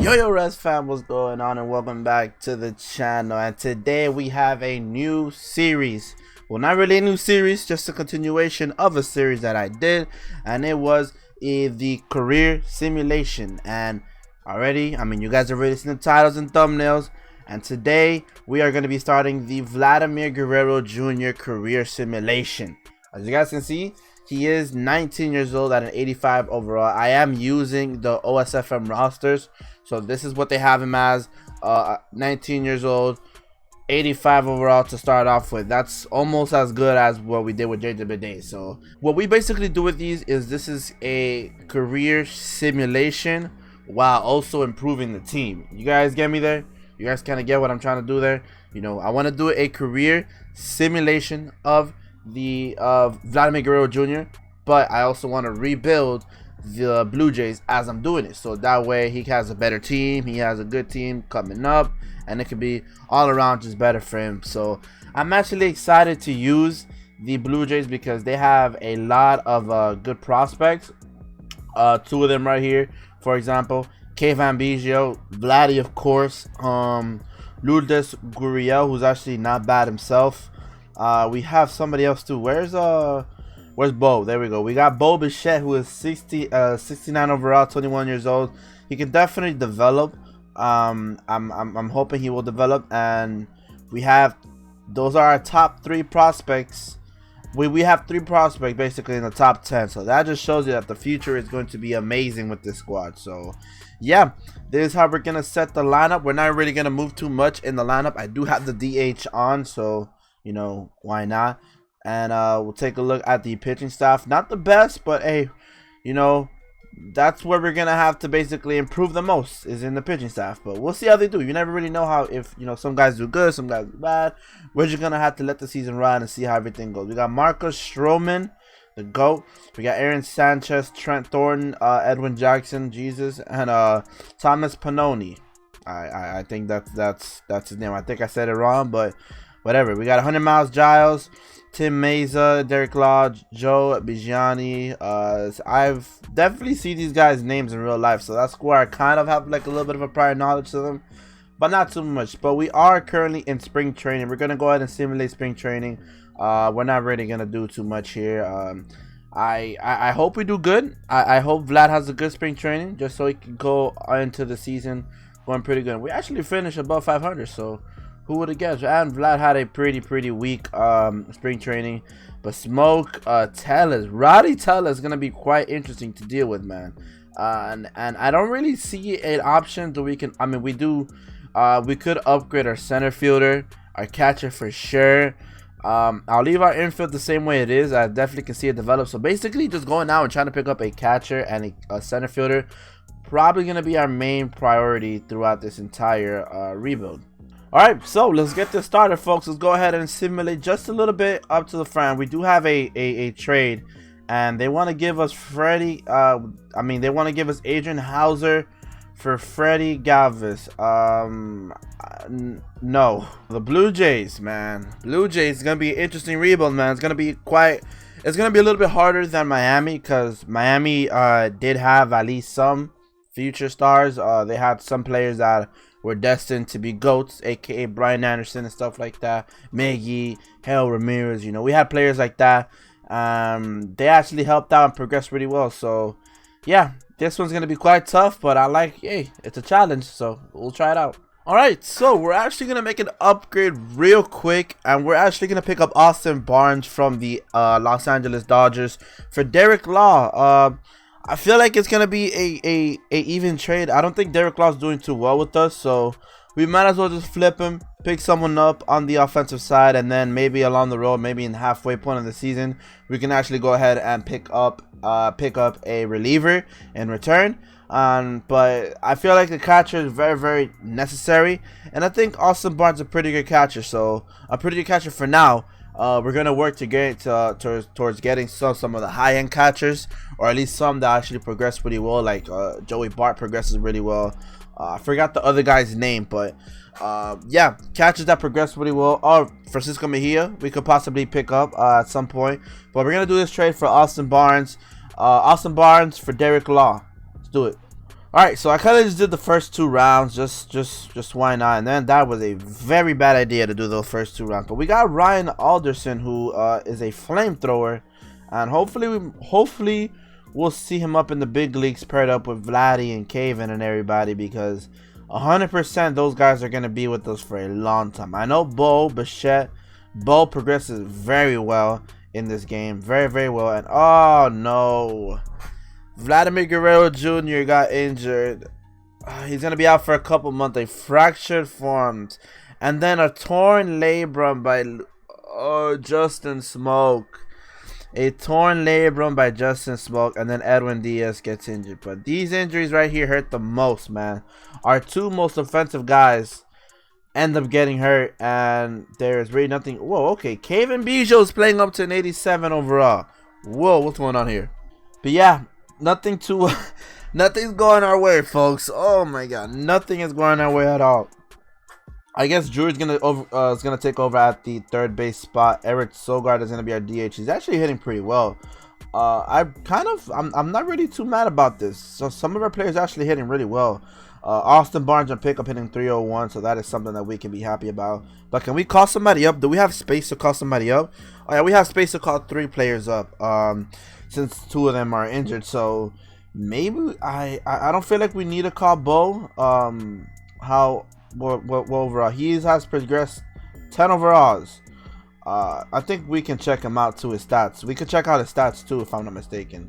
Yo Res fam, what's going on, and welcome back to the channel. And today we have a new series. Well, not really a new series, just a continuation of a series that I did, and it was the career simulation. And already, you guys have already seen the titles and thumbnails, and today we are going to be starting the Vladimir Guerrero Jr. career simulation. As you guys can see, he is 19 years old at an 85 overall. I am using the OSFM rosters, so this is what they have him as. 19 years old, 85 overall to start off with. That's almost as good as what we did with JAYS. So what we basically do with these is this is a career simulation while also improving the team. You guys get me there? You guys kind of get what I'm trying to do there? You know, I want to do a career simulation of the Vladimir Guerrero Jr., but I also want to rebuild the Blue Jays as I'm doing it, so that way he has a better team, he has a good team coming up, and it could be all around just better for him. So I'm actually excited to use the Blue Jays because they have a lot of good prospects. Two of them right here, for example, Van Biggio, Vladdy, of course, Lourdes Gurriel, who's actually not bad himself. We have somebody else too. Where's Bo? There we go. We got Bo Bichette, who is 69 overall, 21 years old. He can definitely develop. I'm hoping he will develop. And we have, those are our top 3 prospects. We have 3 prospects basically in the top 10. So that just shows you that the future is going to be amazing with this squad. So yeah, this is how we're gonna set the lineup. We're not really gonna move too much in the lineup. I do have the DH on, so you know, why not? And we'll take a look at the pitching staff. Not the best, but hey, you know, that's where we're gonna have to basically improve the most, is in the pitching staff. But we'll see how they do. You never really know how, if you know, some guys do good, some guys do bad. We're just gonna have to let the season run and see how everything goes. We got Marcus Stroman, the GOAT. We got Aaron Sanchez, Trent Thornton, Edwin Jackson, Jesus, and Thomas Pannone. I think that's his name. I think I said it wrong, but whatever. We got 100 Miles Giles, Tim Meza, Derek Law, Joe Bigiani. I've definitely seen these guys' names in real life, so that's where I kind of have like a little bit of a prior knowledge to them, but not too much. But we are currently in spring training. We're gonna go ahead and simulate spring training. We're not really gonna do too much here. I hope we do good. I hope Vlad has a good spring training, just so he can go into the season going pretty good. We actually finished above 500, so who would have guessed? And Vlad had a pretty weak spring training. But Smoke Tellez, Roddy Tellez is gonna be quite interesting to deal with, man. And I don't really see an option that we can. We do. We could upgrade our center fielder, our catcher for sure. I'll leave our infield the same way it is. I definitely can see it develop. So basically, just going out and trying to pick up a catcher and a center fielder, probably gonna be our main priority throughout this entire rebuild. Alright, so let's get this started, folks. Let's go ahead and simulate just a little bit up to the front. We do have a trade, and they want to give us Freddie. They want to give us Adrian Hauser for Freddie Galvis. No, the Blue Jays, man. Blue Jays is gonna be an interesting rebuild, man. It's gonna be a little bit harder than Miami, because Miami did have at least some future stars. They had some players that were destined to be GOATs, aka Brian Anderson and stuff like that. Miggy, Hale Ramirez, you know, we had players like that. They actually helped out and progressed really well. So yeah, this one's gonna be quite tough, but I like, hey, it's a challenge, so we'll try it out. Alright, so we're actually gonna make an upgrade real quick, and we're actually gonna pick up Austin Barnes from the Los Angeles Dodgers for Derek Law. I feel like it's gonna be a even trade. I don't think Derek Law's doing too well with us, so we might as well just flip him, pick someone up on the offensive side, and then maybe along the road, maybe in the halfway point of the season, we can actually go ahead and pick up a reliever in return. But I feel like the catcher is very necessary, and I think Austin Barnes is a pretty good catcher, so a pretty good catcher for now. We're gonna work to get towards getting some of the high-end catchers, or at least some that actually progress pretty well, like Joey Bart progresses really well. I forgot the other guy's name, but yeah, catchers that progress pretty well. Or Francisco Mejia, we could possibly pick up at some point. But we're gonna do this trade for Austin Barnes for Derek Law. Let's do it. Alright, so I kind of just did the first 2 rounds, just why not? And then that was a very bad idea to do those first 2 rounds. But we got Ryan Alderson, who is a flamethrower, and hopefully we'll see him up in the big leagues paired up with Vladdy and Caven and everybody, because 100% those guys are gonna be with us for a long time. I know Bo progresses very well in this game, very well, and oh no. Vladimir Guerrero Jr. got injured. He's going to be out for a couple months. A fractured formed. And then a torn labrum by Justin Smoke. A torn labrum by Justin Smoke. And then Edwin Diaz gets injured. But these injuries right here hurt the most, man. Our 2 most offensive guys end up getting hurt. And there's really nothing. Whoa, okay. Kevin Bijo's playing up to an 87 overall. Whoa, what's going on here? But yeah. Nothing's going our way, folks. Oh my god, nothing is going our way at all. I guess Drew's gonna take over at the third base spot. Eric Sogard is gonna be our DH. He's actually hitting pretty well. I'm not really too mad about this. So some of our players are actually hitting really well. Austin Barnes on pickup hitting 301, so that is something that we can be happy about. But can we call somebody up? Do we have space to call somebody up? Oh yeah, we have space to call 3 players up. Since 2 of them are injured, so maybe I don't feel like we need to call Bo. What overall he has progressed 10 overalls. I think we can check him out to his stats. We could check out his stats too, if I'm not mistaken.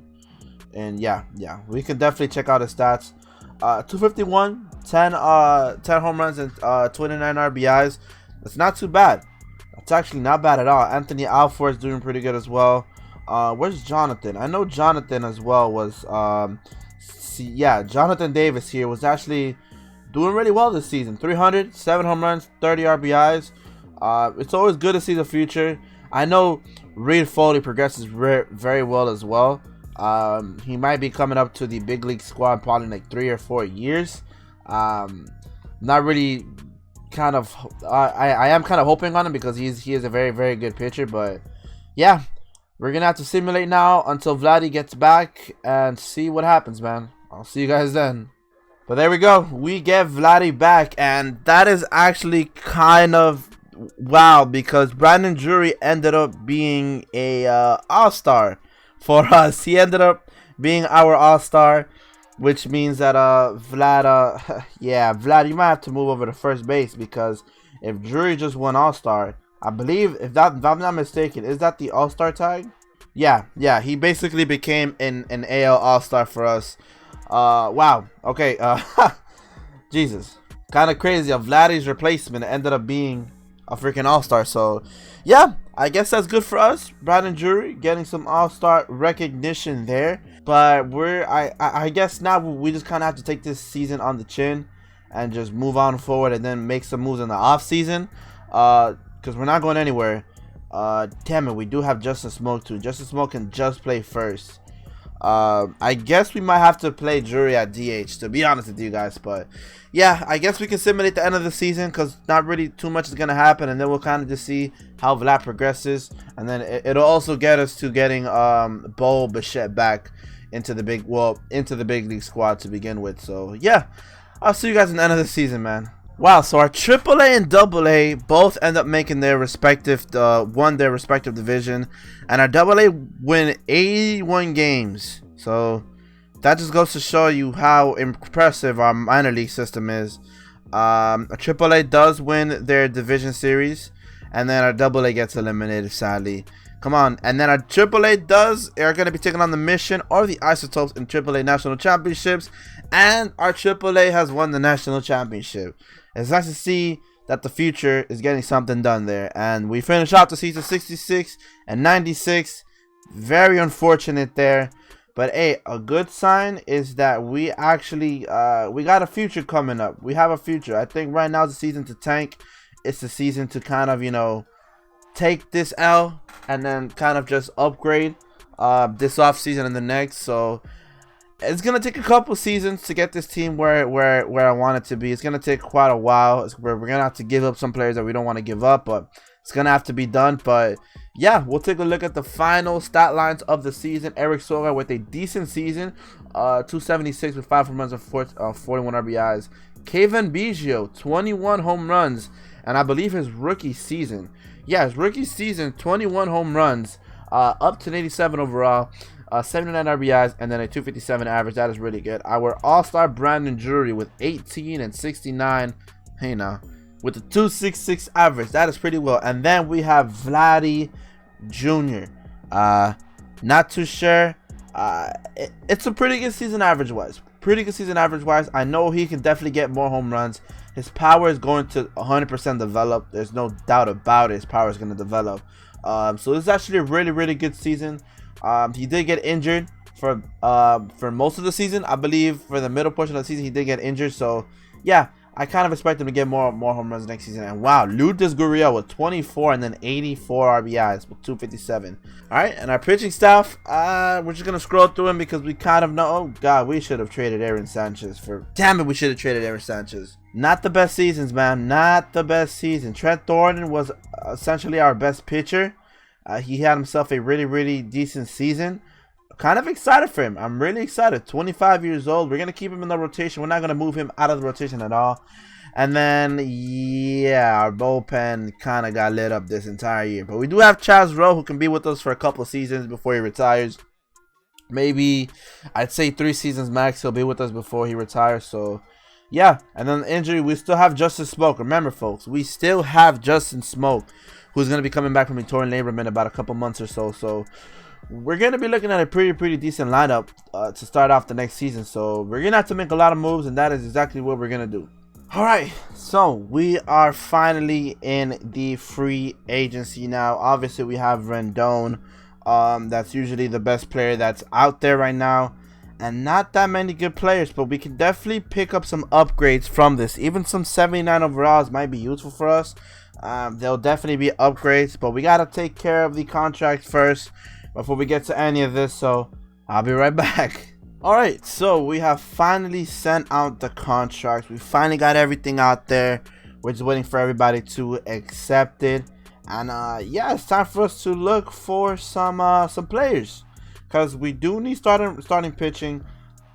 And yeah, we can definitely check out his stats. 251, 10 home runs and 29 RBIs. That's not too bad. That's actually not bad at all. Anthony Alford is doing pretty good as well. Where's Jonathan? I know Jonathan as well was Jonathan Davis here was actually doing really well this season. 300, 7 home runs, 30 RBIs. It's always good to see the future. I know Reed Foley progresses very well as well. He might be coming up to the big league squad probably in like 3 or 4 years. Not really I am kind of hoping on him because he is a very good pitcher, but yeah. We're going to have to simulate now until Vladdy gets back and see what happens, man. I'll see you guys then. But there we go. We get Vladdy back, and that is actually kind of wow, because Brandon Drury ended up being a all-star for us. He ended up being our all-star, which means that Vlad, Vlad, you might have to move over to first base, because if Drury just won all-star, I believe, if I'm not mistaken, is that the All-Star tag? Yeah, he basically became an AL All-Star for us. Wow, okay, Jesus. Kind of crazy. Vladdy's replacement ended up being a freaking All-Star, so yeah, I guess that's good for us. Brandon Drury getting some All-Star recognition there. But I guess now we just kind of have to take this season on the chin and just move on forward and then make some moves in the off-season. Because we're not going anywhere. Damn it, we do have Justin Smoke too. Justin Smoke can just play first. I guess we might have to play Drury at DH, to be honest with you guys. But yeah, I guess we can simulate the end of the season, because not really too much is going to happen. And then we'll kind of just see how Vlad progresses. And then it'll also get us to getting Bo Bichette back into the big league squad to begin with. So yeah, I'll see you guys in the end of the season, man. Wow, so our AAA and AA both end up making their respective, won their respective division, and our AA win 81 games. So that just goes to show you how impressive our minor league system is. Our AAA does win their division series, and then our AA gets eliminated, sadly. Come on, and then our AAA are going to be taking on the Mission or the Isotopes in AAA National Championships, and our AAA has won the National Championship. It's nice to see that the future is getting something done there. And we finish out the season 66 and 96. Very unfortunate there. But hey, a good sign is that we actually we got a future coming up. We have a future. I think right now is the season to tank. It's the season to kind of, you know, take this L and then kind of just upgrade this off season and the next. So it's gonna take a couple seasons to get this team where I want it to be. It's gonna take quite a while. We're gonna have to give up some players that we don't want to give up, but it's gonna have to be done. But yeah, we'll take a look at the final stat lines of the season. Eric Soga with a decent season, 276 with 5 home runs and 41 RBIs. Kevin Biggio, 21 home runs, and I believe his rookie season. Yeah, his rookie season, 21 home runs, up to 87 overall, 79 RBIs, and then a 257 average. That is really good. Our all-star Brandon Drury with 18 and 69. Hey now, with a 266 average. That is pretty well. And then we have Vladdy Jr. Not too sure. It's a pretty good season average-wise. I know he can definitely get more home runs. His power is going to 100% develop. There's no doubt about it. His power is going to develop. So this is actually a really good season. He did get injured for most of the season. I believe for the middle portion of the season he did get injured. So yeah, I kind of expect him to get more home runs next season. And wow, Lourdes Gurriel with 24 and then 84 RBIs with 257. All right, and our pitching staff, we're just gonna scroll through him because we kind of know. Oh God, we should have traded Aaron Sanchez for. Damn it, we should have traded Aaron Sanchez. Not the best seasons, man. Not the best season. Trent Thornton was essentially our best pitcher. He had himself a really decent season. Kind of excited for him. I'm really excited. 25 years old. We're going to keep him in the rotation. We're not going to move him out of the rotation at all. And then, yeah, our bullpen kind of got lit up this entire year. But we do have Chaz Rowe, who can be with us for a couple of seasons before he retires. Maybe, I'd say 3 seasons max. He'll be with us before he retires. So, yeah. And then the injury, we still have Justin Smoke. Remember, folks, we still have Justin Smoke, who's going to be coming back from a torn labrum in about a couple months or so. So, we're going to be looking at a pretty decent lineup to start off the next season. So we're going to have to make a lot of moves, and that is exactly what we're going to do. All right, so we are finally in the free agency now. Obviously, we have Rendon. That's usually the best player that's out there right now. And not that many good players, but we can definitely pick up some upgrades from this. Even some 79 overalls might be useful for us. There'll definitely be upgrades, but we got to take care of the contracts first before we get to any of this, so I'll be right back. Alright, so we have finally sent out the contracts. We finally got everything out there. We're just waiting for everybody to accept it. And yeah, it's time for us to look for some players, because we do need starting pitching.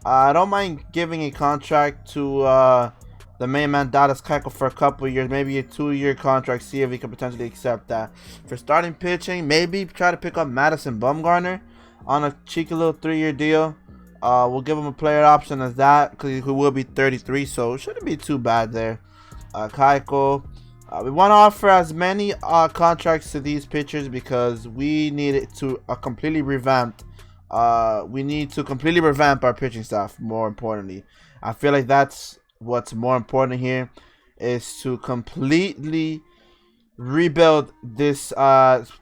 I don't mind giving a contract to the main man Dallas Keuchel for a couple of years, maybe a 2-year contract, see if he can potentially accept that. For starting pitching, maybe try to pick up Madison Bumgarner on a cheeky little 3-year deal. We'll give him a player option as that, because he will be 33, so it shouldn't be too bad there. Keuchel, we want to offer as many contracts to these pitchers because we need it to completely revamp. We need to completely revamp our pitching staff. More importantly, I feel like that's what's more important here, is to completely rebuild this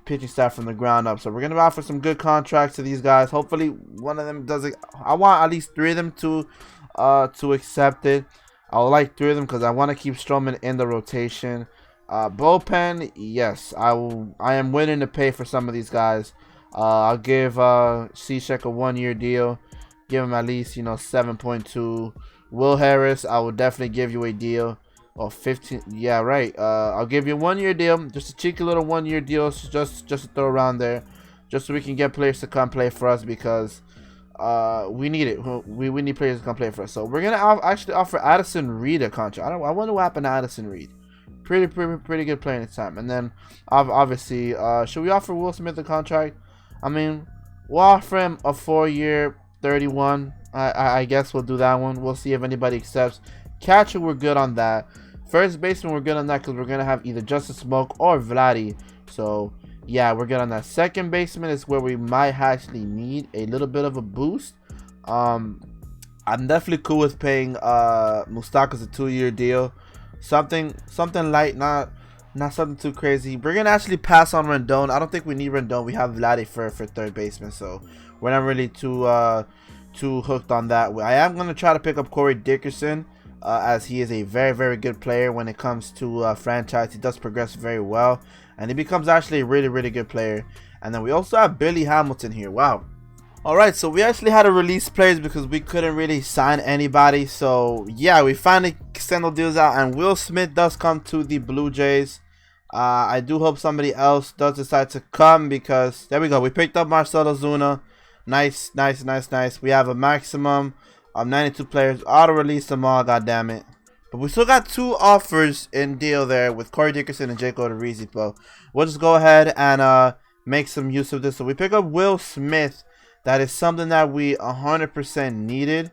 pitching staff from the ground up. So we're gonna offer some good contracts to these guys. Hopefully one of them does it. I want at least 3 of them to accept it. I would like 3 of them because I want to keep Stroman in the rotation. Bullpen, yes, I am willing to pay for some of these guys. I'll give Cishek a 1-year deal. Give him at least 7.2. Will Harris, I will definitely give you a deal. Oh, 15. Yeah, right. I'll give you a 1-year deal. Just a cheeky little 1-year deal, just to throw around there, just so we can get players to come play for us, because we need it. We need players to come play for us. So we're gonna actually offer Addison Reed a contract. I wonder what happened to Addison Reed. Pretty good player in this time. And then obviously, should we offer Will Smith a contract? I mean, we'll offer him a 4-year, 31. I guess we'll do that one. We'll see if anybody accepts. Catcher, we're good on that. First baseman, we're good on that because we're going to have either Justin Smoke or Vladdy. So, yeah, we're good on that. Second baseman is where we might actually need a little bit of a boost. I'm definitely cool with paying Moustakas a 2-year deal. Something light, not something too crazy. We're going to actually pass on Rendon. I don't think we need Rendon. We have Vladdy for third baseman, so we're not really too hooked on that. I am going to try to pick up Corey Dickerson, as he is a very good player when it comes to franchise. He does progress very well, and he becomes actually a really good player. And then we also have Billy Hamilton here. Wow. Alright, so we actually had to release players because we couldn't really sign anybody. So yeah, we finally send the deals out, and Will Smith does come to the Blue Jays. I do hope somebody else does decide to come, because there we go. We picked up Marcell Ozuna. Nice, nice, nice, nice. We have a maximum of 92 players. Auto release them all, god damn it. But we still got 2 offers in deal there with Corey Dickerson and Jake Odorizzi. But we'll just go ahead and make some use of this. So we pick up Will Smith. That is something that we 100% needed.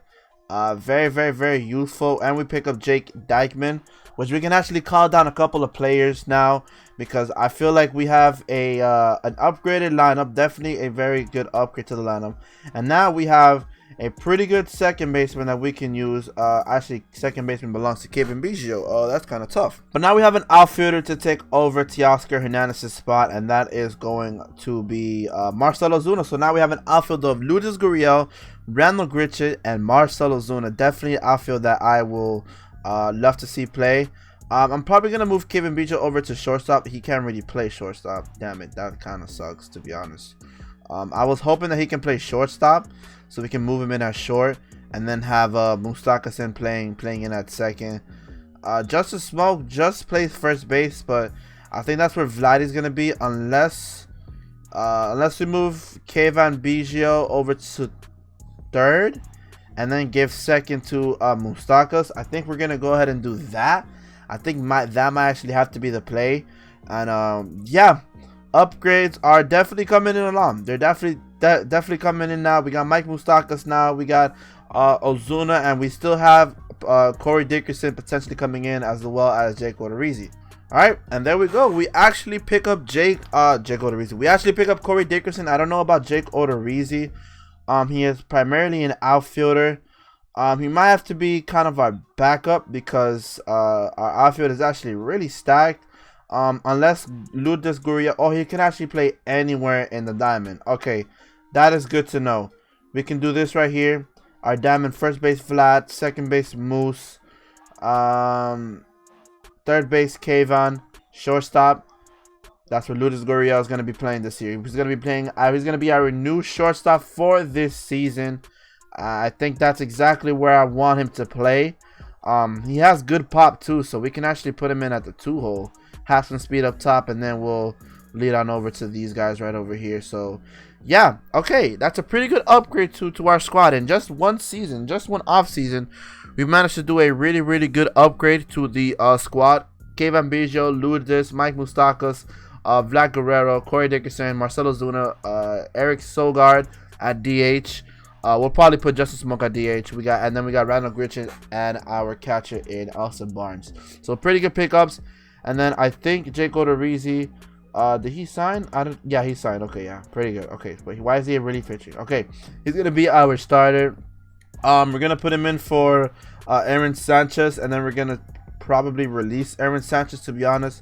Very, very, very useful. And we pick up Jake Dykman, which we can actually call down a couple of players now, because I feel like we have a an upgraded lineup. Definitely a very good upgrade to the lineup. And now we have a pretty good second baseman that we can use. Actually, second baseman belongs to Kevin Biggio. Oh, that's kind of tough. But now we have an outfielder to take over Teoscar Hernandez's spot, and that is going to be Marcell Ozuna. So now we have an outfield of Lourdes Gurriel, Randall Grichuk, and Marcell Ozuna. Definitely an outfield that I will love to see play. I'm probably gonna move Kevin Biggio over to shortstop. He can't really play shortstop. Damn it, that kind of sucks, to be honest. I was hoping that he can play shortstop, so we can move him in at short, and then have Moustakas playing in at second. Justice Smoke just plays first base, but I think that's where Vladdy's gonna be, unless we move Kevin Biggio over to third, and then give second to Moustakas. I think we're gonna go ahead and do that. I think that might actually have to be the play. And yeah, upgrades are definitely coming in along. They're definitely coming in now. We got Mike Moustakas now. We got Ozuna, and we still have Corey Dickerson potentially coming in, as well as Jake Odorizzi. All right, and there we go. We actually pick up Jake Odorizzi. We actually pick up Corey Dickerson. I don't know about Jake Odorizzi. He is primarily an outfielder. He might have to be kind of our backup, because our outfield is actually really stacked. Unless Lourdes Gurriel, oh, he can actually play anywhere in the diamond. Okay, that is good to know. We can do this right here. Our diamond: first base Vlad, second base Moose, third base Kayvon, shortstop. That's where Lourdes Gurriel is going to be playing this year. He's going to be playing. He's going to be our new shortstop for this season. I think that's exactly where I want him to play. He has good pop too, so we can actually put him in at the 2-hole. Have some speed up top, and then we'll lead on over to these guys right over here. So yeah, okay, that's a pretty good upgrade to our squad. In just one season, just one off season, we managed to do a really, really good upgrade to the squad. Kevin Biggio, Lourdes, Mike Moustakas, Vlad Guerrero, Corey Dickerson, Marcell Ozuna, Eric Sogard at DH. We'll probably put Justice Smoke at DH. And then we got Randall Grichuk and our catcher in Austin Barnes. So pretty good pickups. And then I think Jake Odorizzi, did he sign? Yeah, he signed. Okay, yeah, pretty good. Okay, but why is he really pitching? Okay, he's gonna be our starter. We're gonna put him in for Aaron Sanchez, and then we're gonna probably release Aaron Sanchez, to be honest.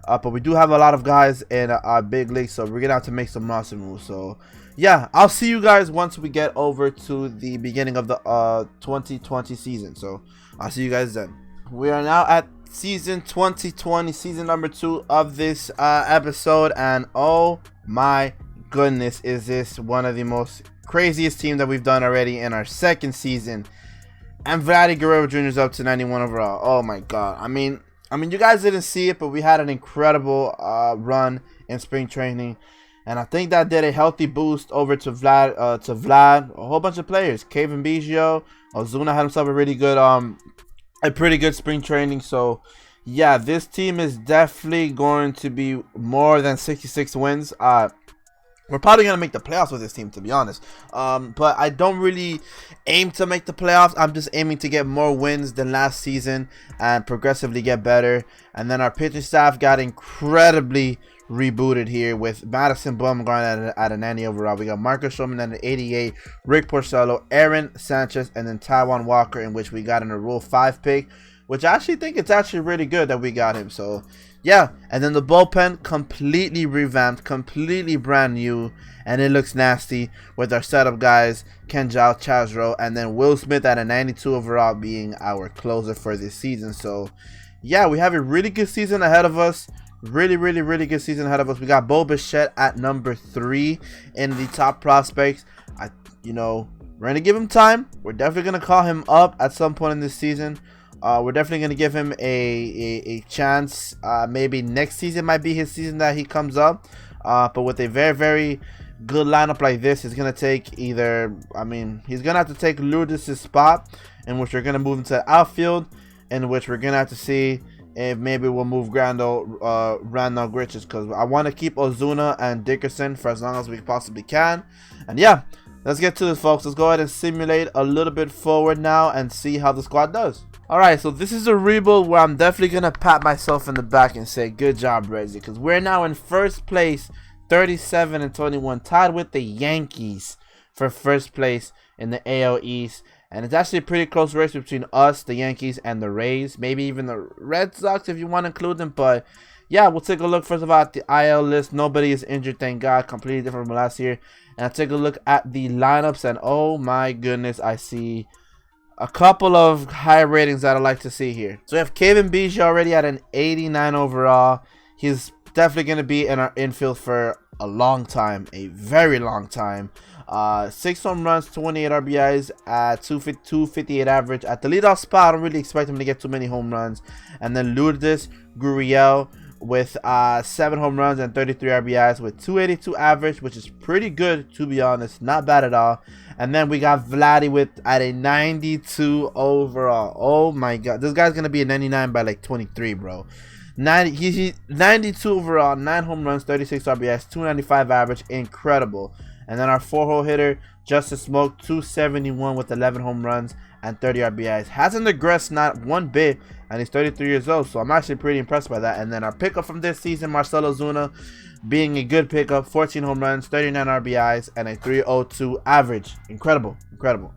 But we do have a lot of guys in our big league, so we're gonna have to make some roster moves. So yeah, I'll see you guys once we get over to the beginning of the 2020 season. So I'll see you guys then. We are now at season 2020, season number 2 of this episode, and oh my goodness, is this one of the most craziest teams that we've done already in our second season. And Vladimir Guerrero Jr. is up to 91 overall. Oh my god. I mean, you guys didn't see it, but we had an incredible run in spring training, and I think that did a healthy boost over to Vlad. A whole bunch of players. Kevin Biggio, Ozuna had himself a really good, a pretty good spring training. So yeah, this team is definitely going to be more than 66 wins. We're probably going to make the playoffs with this team, to be honest. But I don't really aim to make the playoffs. I'm just aiming to get more wins than last season and progressively get better. And then our pitching staff got incredibly rebooted here with Madison Bumgarner at a 90 overall. We got Marcus Stroman at an 88, Rick Porcello, Aaron Sanchez, and then Taijuan Walker, in which we got in a Rule 5 pick, which I actually think it's actually really good that we got him. So yeah, and then the bullpen completely revamped, completely brand new, and it looks nasty with our setup guys, Kenjal Chazro, and then Will Smith at a 92 overall being our closer for this season. So yeah, we have a really good season ahead of us. Really good season ahead of us. We got Bo Bichette at number 3 in the top prospects. We're gonna give him time. We're definitely gonna call him up at some point in this season. We're definitely going to give him a chance. Maybe next season might be his season that he comes up. But with a very, very good lineup like this, he's going to take either, I mean, he's going to have to take Lourdes' spot, in which we're going to move into the outfield, in which we're going to have to see if maybe we'll move Randall Grichuk, because I want to keep Ozuna and Dickerson for as long as we possibly can. And yeah, let's get to this, folks. Let's go ahead and simulate a little bit forward now and see how the squad does. Alright, so this is a rebuild where I'm definitely going to pat myself in the back and say good job, Reggie, because we're now in first place, 37-21, tied with the Yankees for first place in the AL East. And it's actually a pretty close race between us, the Yankees, and the Rays. Maybe even the Red Sox if you want to include them. But yeah, we'll take a look first of all at the IL list. Nobody is injured, thank God. Completely different from last year. And I'll take a look at the lineups. And oh my goodness, I see a couple of high ratings that I'd like to see here. So we have Kevin Biggio already at an 89 overall. He's definitely going to be in our infield for a long time, a very long time. 6 home runs, 28 RBIs at 258 average. At the leadoff spot, I don't really expect him to get too many home runs. And then Lourdes Gurriel with 7 home runs and 33 RBIs with 282 average, which is pretty good, to be honest. Not bad at all. And then we got Vladdy with at a 92 overall. Oh my God, this guy's gonna be a 99 by like 23, bro. 92 overall, 9 home runs, 36 RBIs, 295 average, incredible. And then our 4-hole hitter, Justice Smoke, 271 with 11 home runs and 30 RBIs. Hasn't regressed not one bit, and he's 33 years old, so I'm actually pretty impressed by that. And then our pickup from this season, Marcell Ozuna, being a good pickup, 14 home runs, 39 RBIs, and a 302 average. Incredible, incredible.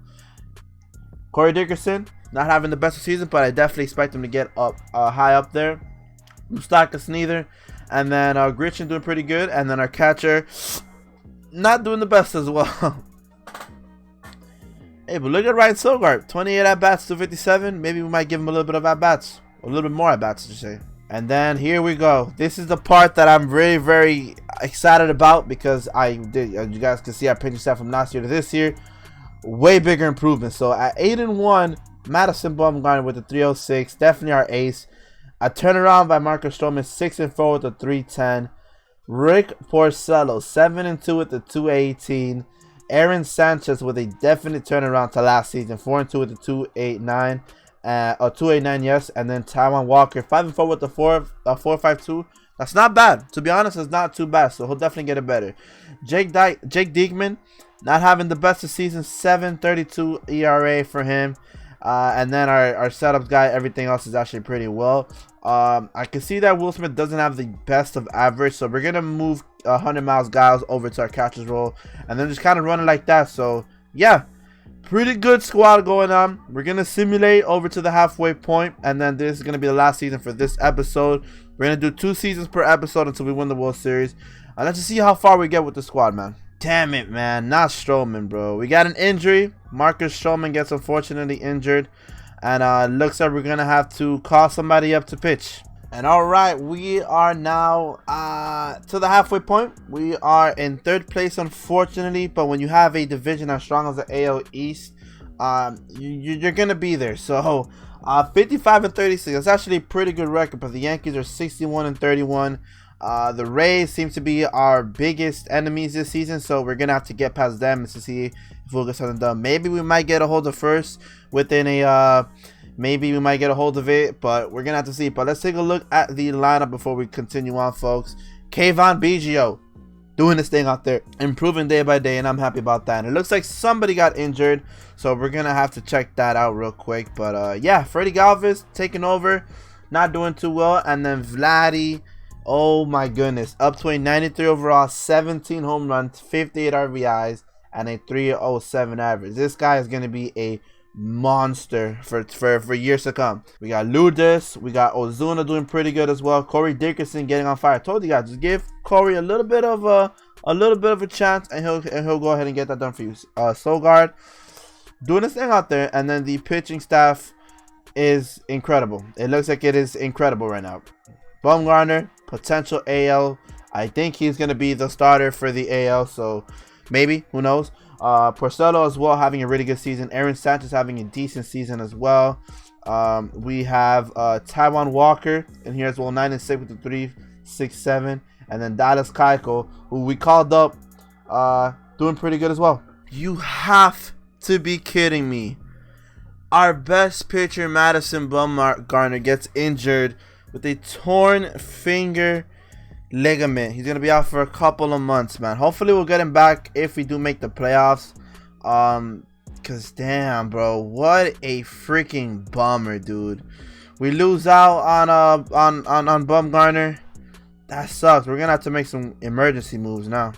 Corey Dickerson, not having the best of season, but I definitely expect him to get up high up there. Mustakas neither. And then Grichuk doing pretty good. And then our catcher, not doing the best as well. Hey, but look at Ryan Sogard, 28 at-bats, 257. Maybe we might give him a little bit of at-bats. A little bit more at-bats, to say. And then here we go. This is the part that I'm very, very excited about, because I did, as you guys can see, our pitching staff from last year to this year, way bigger improvement. So at 8-1, Madison Bumgarner with the 306, definitely our ace. A turnaround by Marcus Stroman, 6-4 with the 310. Rick Porcello, 7-2 with the 218. Aaron Sanchez with a definite turnaround to last season, 4-2 with the 289. 289, yes. And then Taiwan Walker, 5-4 with the 452. That's not bad. To be honest, it's not too bad. So he'll definitely get it better. Jake Diekman, not having the best of season, 7.32 ERA for him. And then our setups guy, everything else is actually pretty well. I can see that Will Smith doesn't have the best of average, so we're gonna move 100 miles guys over to our catcher's role, and then just kind of run it like that. So yeah, pretty good squad going on. We're gonna simulate over to the halfway point, and then this is gonna be the last season for this episode. We're gonna do 2 seasons per episode until we win the World Series. Let's just see how far we get with the squad, man. Damn it, man, not Stroman, bro. We got an injury. Marcus Stroman gets unfortunately injured, and looks like we're gonna have to call somebody up to pitch. And all right, we are now to the halfway point. We are in 3rd place, unfortunately, but when you have a division as strong as the AL East, you're gonna be there. So 55-36, that's actually a pretty good record, but the Yankees are 61-31. The Rays seem to be our biggest enemies this season, so we're gonna have to get past them to see if we'll get something done. Maybe we might get a hold of first within a maybe we might get a hold of it, but we're gonna have to see. But let's take a look at the lineup before we continue on, folks. Kevin Biggio doing this thing out there, improving day by day, and I'm happy about that. And it looks like somebody got injured, so we're gonna have to check that out real quick. But yeah, Freddie Galvis taking over, not doing too well. And then Vladdy, oh my goodness, up to a 93 overall, 17 home runs, 58 RBIs, and a 307 average. This guy is gonna be a monster for years to come. We got Lourdes, we got Ozuna doing pretty good as well. Corey Dickerson getting on fire. I told you guys, just give Corey a little bit of a chance, and he'll go ahead and get that done for you. Sogard doing his thing out there, and then the pitching staff is incredible. It looks like it is incredible right now. Bumgarner, potential AL. I think he's gonna be the starter for the AL, so maybe, who knows. Porcello as well, having a really good season. Aaron Sanchez having a decent season as well. We have Taiwan Walker in here as well, 9 and 6 with the 3.67, and then Dallas Keuchel, who we called up, doing pretty good as well. You have to be kidding me! Our best pitcher, Madison Bumgarner, gets injured with a torn finger ligament. He's gonna be out for a couple of months, man. Hopefully, we'll get him back if we do make the playoffs. Cause damn, bro, what a freaking bummer, dude. We lose out on Bumgarner. That sucks. We're gonna have to make some emergency moves now.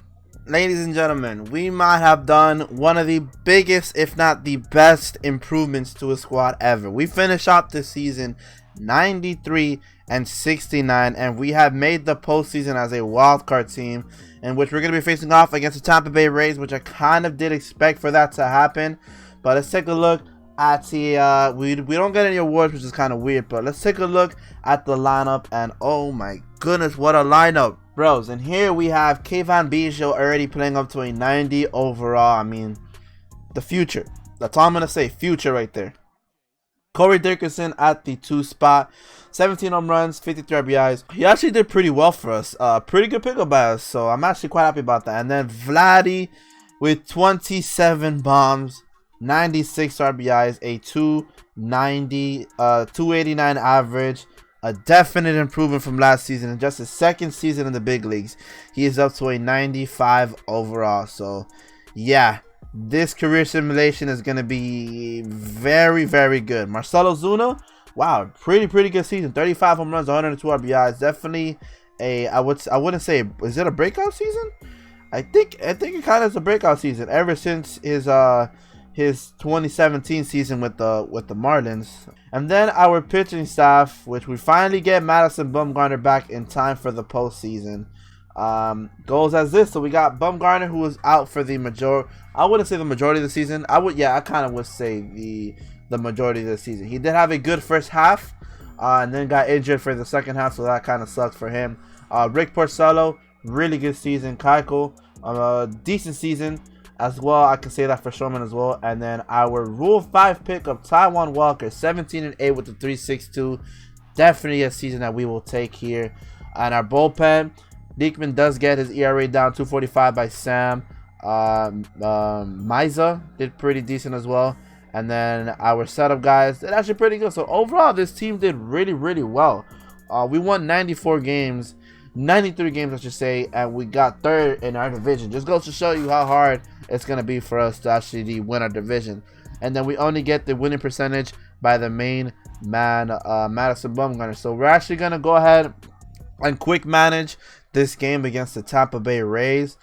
Ladies and gentlemen, we might have done one of the biggest, if not the best, improvements to a squad ever. We finished off this season 93 and 69, and we have made the postseason as a wild card team, in which we're going to be facing off against the Tampa Bay Rays, which I kind of did expect for that to happen. But let's take a look at the we don't get any awards, which is kind of weird, but let's take a look at the lineup, and oh my goodness, what a lineup, bros. And here we have Kayvon Biggio already playing up to a 90 overall. I mean, the future. That's all I'm gonna say, future right there. Corey Dickerson at the 2 spot, 17 home runs, 53 RBIs. He actually did pretty well for us. Pretty good pickup by us, so I'm actually quite happy about that. And then Vladdy with 27 bombs, 96 RBIs, a 289 average. A definite improvement from last season. In just his second season in the big leagues, he is up to a 95 overall. So, yeah. This career simulation is going to be very, very good. Marcell Ozuna, wow, pretty good season. 35 home runs, 102 RBIs. Definitely a, I wouldn't say, is it a breakout season? I think it kind of is a breakout season ever since his 2017 season with the Marlins. And then our pitching staff, which we finally get Madison Bumgarner back in time for the postseason. Goes as this. So we got Bumgarner, who was out for the majority. I wouldn't say the majority of the season. I kind of would say the majority of the season. He did have a good first half, and then got injured for the second half, so that kind of sucked for him. Rick Porcello, really good season. Keuchel, decent season as well. I can say that for Sherman as well. And then our Rule 5 pickup, Taiwan Walker, 17 and 8 with the 3.62. Definitely a season that we will take here. And our bullpen, Diekman does get his ERA down 2.45 by Sam. Miza did pretty decent as well. And then our setup guys did actually pretty good. So overall, this team did really well. We won 93 games, I should say, and we got third in our division. Just goes to show you how hard it's gonna be for us to actually win our division. And then we only get the winning percentage by the main man, Madison Bumgarner. So we're actually gonna go ahead and quick manage this game against the Tampa Bay Rays.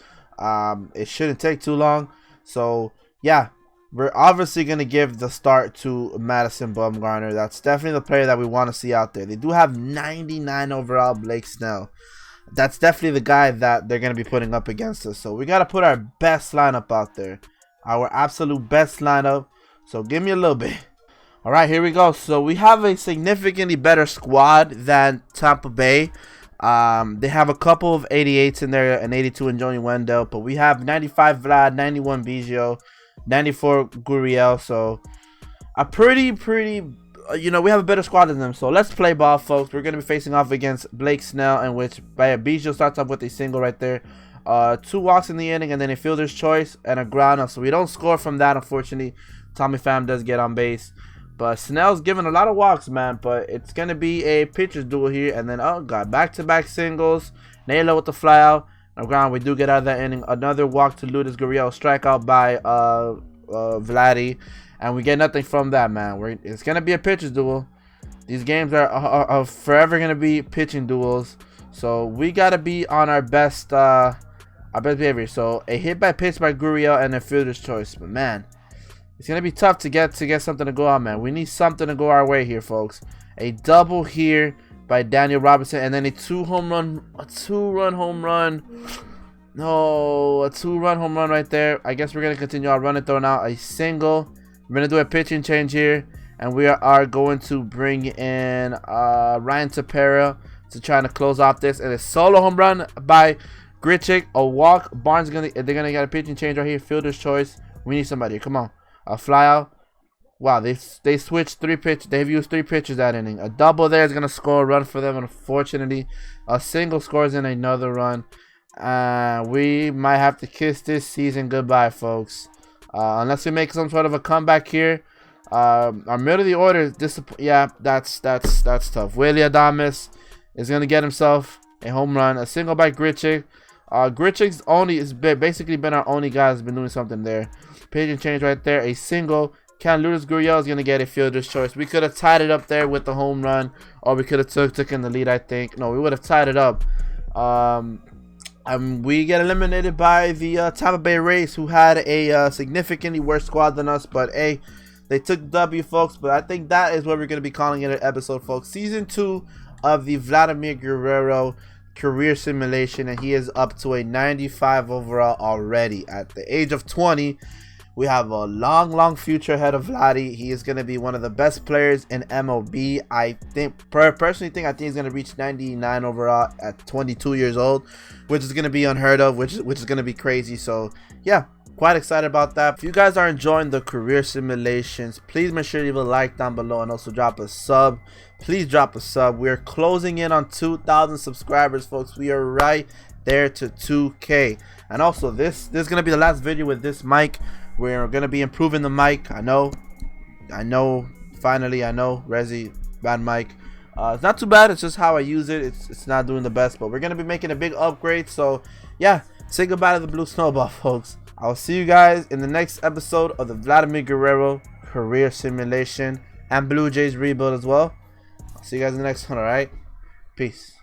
It shouldn't take too long. So yeah, we're obviously going to give the start to Madison Bumgarner. That's definitely the player that we want to see out there. They do have 99 overall Blake Snell. That's definitely the guy that they're going to be putting up against us. So we got to put our best lineup out there, our absolute best lineup. So give me a little bit. All right, here we go. So we have a significantly better squad than Tampa Bay. They have a couple of 88s in there, an 82 in Johnny Wendell, but we have 95 Vlad, 91 Biggio, 94 Gurriel. So a pretty, you know, we have a better squad than them. So let's play ball, folks. We're going to be facing off against Blake Snell, in which Biggio starts off with a single right there. 2 walks in the inning, and then a fielder's choice and a ground out. So we don't score from that, unfortunately. Tommy Pham does get on base. But Snell's given a lot of walks, man. But it's going to be a pitcher's duel here. And then, oh, God, back-to-back singles. Naylor with the flyout. On ground, we do get out of that inning. Another walk to Lourdes Gurriel. Strikeout by Vladdy. And we get nothing from that, man. It's going to be a pitcher's duel. These games are forever going to be pitching duels. So we got to be on our best behavior. So a hit by pitch by Gurriel and a fielder's choice. But, man, it's going to be tough to get something to go on, man. We need something to go our way here, folks. A double here by Daniel Robinson, and then a two-run home run. No, a 2-run home run right there. I guess we're going to continue our run and throw now. A single. We're going to do a pitching change here, and we are going to bring in Ryan Tepera to try to close off this. And a solo home run by Grichuk. A walk. Barnes they're going to get a pitching change right here. Fielder's choice. We need somebody. Come on. A fly out. Wow, they switched 3 pitches. They've used 3 pitches that inning. A double there is gonna score a run for them. Unfortunately, a single scores in another run. We might have to kiss this season goodbye, folks. Unless we make some sort of a comeback here. Our middle of the order is yeah, that's tough. VLADIMIR is gonna get himself a home run, a single by Grichuk. Grichuk's basically been our only guy that's been doing something there. Pigeon change right there, a single. MLB Guerrero is gonna get a fielder's choice. We could have tied it up there with the home run, or we could have took in the lead. I think no, we would have tied it up. We get eliminated by the Tampa Bay Rays, who had a significantly worse squad than us. But hey, they took W, folks. But I think that is what we're gonna be calling it an episode, folks. Season 2 of the Vladimir Guerrero career simulation, and he is up to a 95 overall already at the age of 20. We have a long future ahead of Vladdy. He is going to be one of the best players in MLB. I personally think he's going to reach 99 overall at 22 years old, which is going to be unheard of, which is going to be crazy. So yeah, quite excited about that. If you guys are enjoying the career simulations, please make sure to leave a like down below and also drop a sub. Please drop a sub. We're closing in on 2,000 subscribers, folks. We are right there to 2K. And also, this is going to be the last video with this mic. We're going to be improving the mic. I know, finally, I know, Resi, bad mic. It's not too bad, it's just how I use it. It's not doing the best, but we're going to be making a big upgrade. So yeah, say goodbye to the blue snowball, folks. I'll see you guys in the next episode of the Vladimir Guerrero career simulation and Blue Jays rebuild as well. I'll see you guys in the next one, alright? Peace.